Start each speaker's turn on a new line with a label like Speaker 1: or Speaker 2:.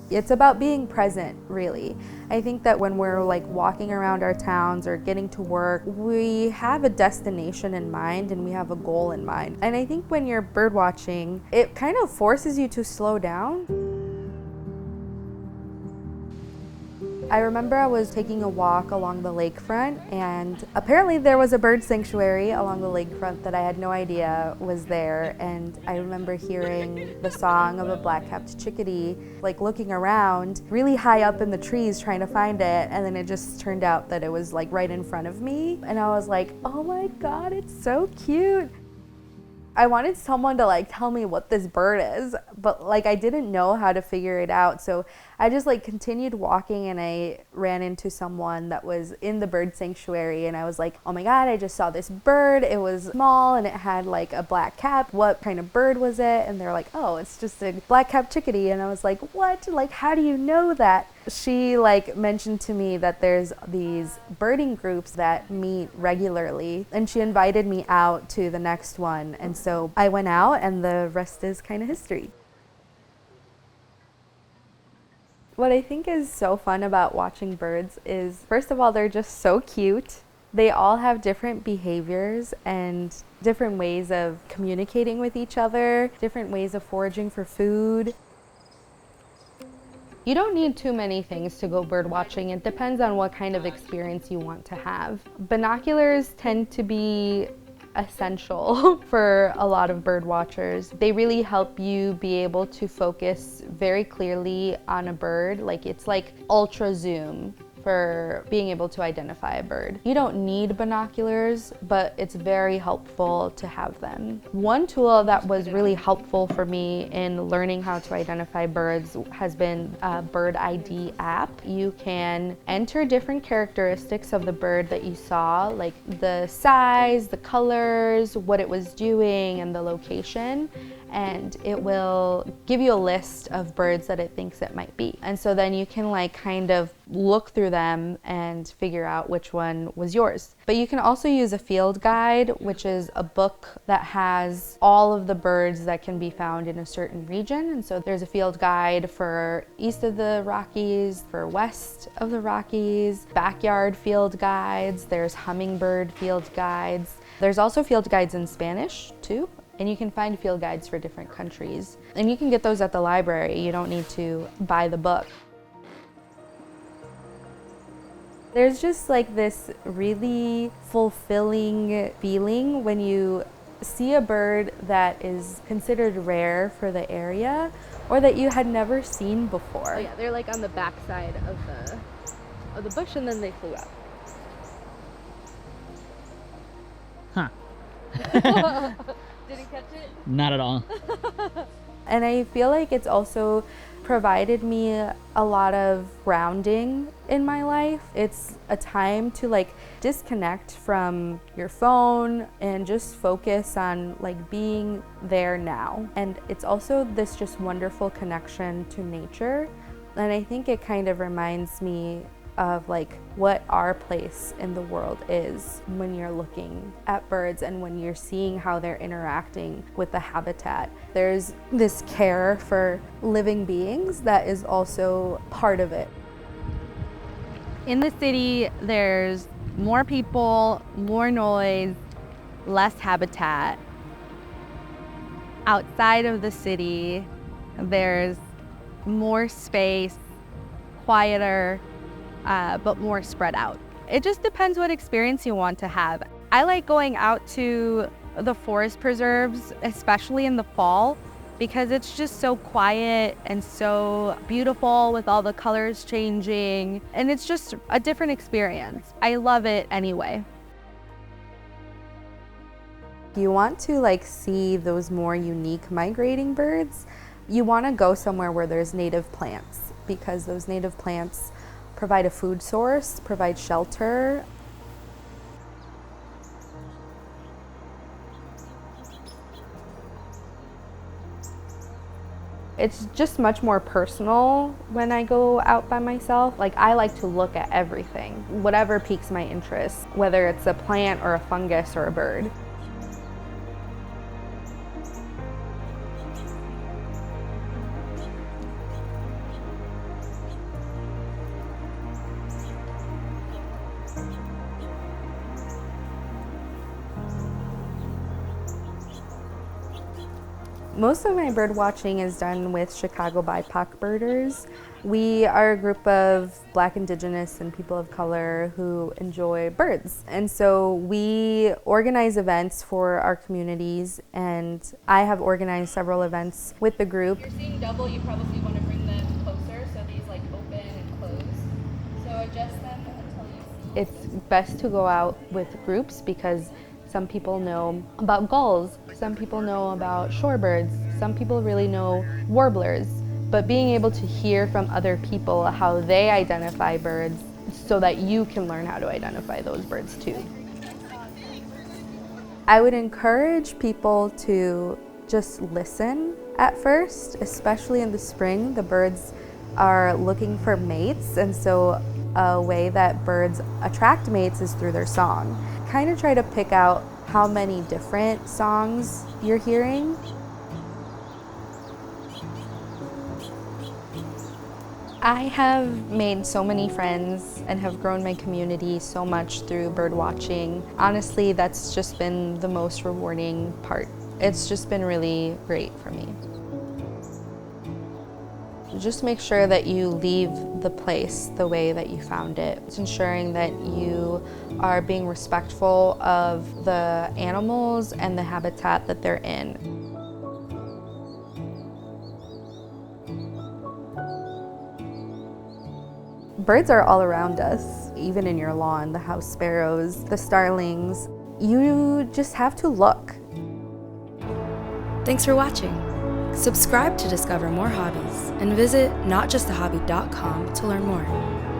Speaker 1: It's about being present, really. I think that when we're like walking around our towns or getting to work, we have a destination in mind and we have a goal in mind. And I think when you're bird watching, it kind of forces you to slow down. I remember I was taking a walk along the lakefront, and apparently there was a bird sanctuary along the lakefront that I had no idea was there. And I remember hearing the song of a black-capped chickadee, like looking around really high up in the trees trying to find it, and then it just turned out that it was like right in front of me. And I was like, oh my God, it's so cute. I wanted someone to like tell me what this bird is, but like I didn't know how to figure it out. So I just like continued walking, and I ran into someone that was in the bird sanctuary, and I was like, oh my God, I just saw this bird. It was small and it had like a black cap. What kind of bird was it? And they're like, oh, it's just a black-capped chickadee. And I was like, what? Like, how do you know that? She like mentioned to me that there's these birding groups that meet regularly, and she invited me out to the next one. And so I went out, and the rest is kind of history. What I think is so fun about watching birds is, first of all, they're just so cute. They all have different behaviors and different ways of communicating with each other, different ways of foraging for food. You don't need too many things to go bird watching. It depends on what kind of experience you want to have. Binoculars tend to be essential for a lot of bird watchers. They really help you be able to focus very clearly on a bird. Like, it's like ultra zoom for being able to identify a bird. You don't need binoculars, but it's very helpful to have them. One tool that was really helpful for me in learning how to identify birds has been a bird ID app. You can enter different characteristics of the bird that you saw, like the size, the colors, what it was doing, and the location, and it will give you a list of birds that it thinks it might be. And so then you can like kind of look through them and figure out which one was yours. But you can also use a field guide, which is a book that has all of the birds that can be found in a certain region. And so there's a field guide for east of the Rockies, for west of the Rockies, backyard field guides, there's hummingbird field guides. There's also field guides in Spanish too. And you can find field guides for different countries. And you can get those at the library. You don't need to buy the book. There's just like this really fulfilling feeling when you see a bird that is considered rare for the area or that you had never seen before. Oh yeah, they're like on the backside of the bush, and then they flew up.
Speaker 2: Huh.
Speaker 1: Did you catch it?
Speaker 2: Not at all.
Speaker 1: And I feel like it's also provided me a lot of grounding in my life. It's a time to like disconnect from your phone and just focus on like being there now. And it's also this just wonderful connection to nature. And I think it kind of reminds me of like what our place in the world is when you're looking at birds and when you're seeing how they're interacting with the habitat. There's this care for living beings that is also part of it.
Speaker 3: In the city, there's more people, more noise, less habitat. Outside of the city, there's more space, quieter, but more spread out. It just depends what experience you want to have. I like going out to the forest preserves, especially in the fall, because it's just so quiet and so beautiful with all the colors changing, and it's just a different experience. I love it anyway.
Speaker 1: You want to like see those more unique migrating birds, you want to go somewhere where there's native plants, because those native plants provide a food source, provide shelter. It's just much more personal when I go out by myself. Like, I like to look at everything, whatever piques my interest, whether it's a plant or a fungus or a bird. Most of my bird watching is done with Chicago BIPOC birders. We are a group of Black, Indigenous, and people of color who enjoy birds. And so we organize events for our communities, and I have organized several events with the group.
Speaker 4: You're seeing double, you probably want to bring them closer so these like open and close. So adjust them until you see.
Speaker 1: It's best to go out with groups because some people know about gulls, some people know about shorebirds, some people really know warblers. But being able to hear from other people how they identify birds so that you can learn how to identify those birds too. I would encourage people to just listen at first, especially in the spring. The birds are looking for mates, and so a way that birds attract mates is through their song. Kind of try to pick out how many different songs you're hearing. I have made so many friends and have grown my community so much through bird watching. Honestly, that's just been the most rewarding part. It's just been really great for me. Just make sure that you leave the place the way that you found it. It's ensuring that you are being respectful of the animals and the habitat that they're in. Birds are all around us, even in your lawn, the house sparrows, the starlings. You just have to look.
Speaker 5: Thanks for watching. Subscribe to discover more hobbies and visit notjusthehobby.com to learn more.